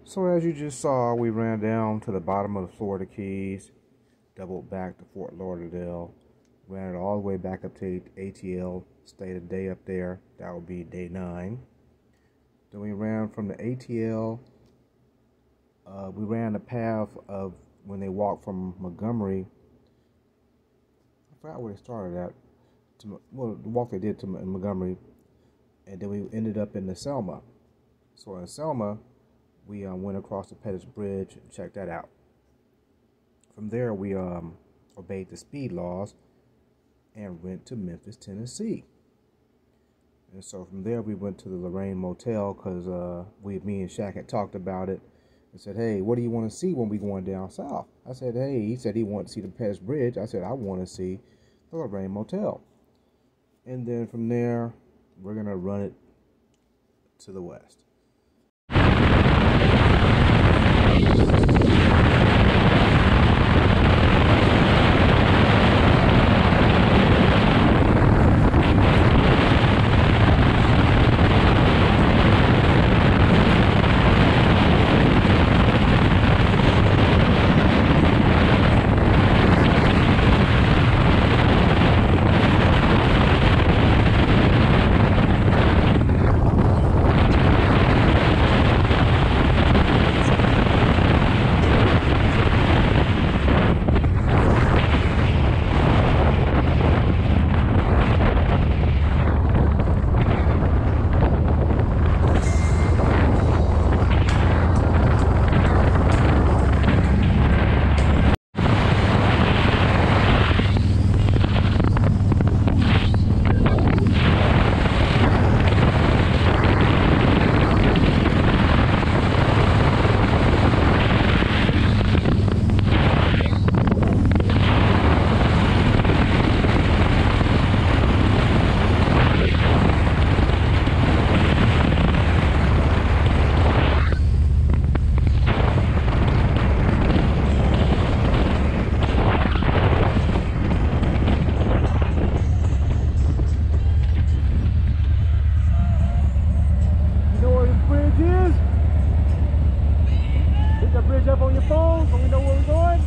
So as you just saw, we ran down to the bottom of the Florida Keys, doubled back to Fort Lauderdale, ran it all the way back up to ATL, stayed a day up there. That would be day 9. Then we ran from the ATL. We ran the path of when they walked from Montgomery. I forgot where they started at. Well, the walk they did to Montgomery, and then we ended up in the Selma. So in Selma, we went across the Pettus Bridge and checked that out. From there, we obeyed the speed laws and went to Memphis, Tennessee. And so from there, we went to the Lorraine Motel because me and Shaq had talked about it and said, hey, what do you want to see when we going down south? I said, hey, he said he wanted to see the Pettus Bridge. I said, I want to see the Lorraine Motel. And then from there, we're going to run it to the west. Up on your phone so we know where we're going?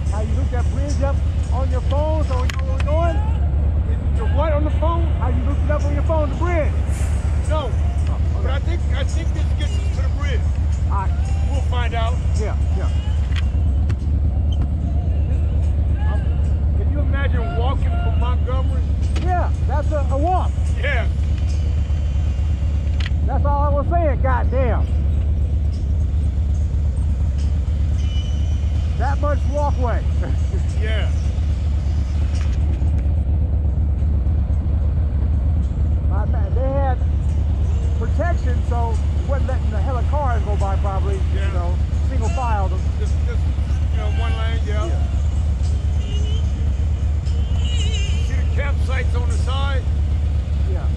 How you hook that bridge up on your phone so we know where we're going? The what on the phone? How you hook it up on your phone, the bridge? No. But I think this gets us to the bridge. All right. We'll find out. Yeah. Can you imagine walking from Montgomery? Yeah, that's a walk. Yeah. That's all I was saying, goddamn. That much walkway. Yeah. They had protection, so it wasn't letting the hell of cars go by probably. Yeah. You know, single file them. Just one lane, yeah. See the campsites on the side? Yeah.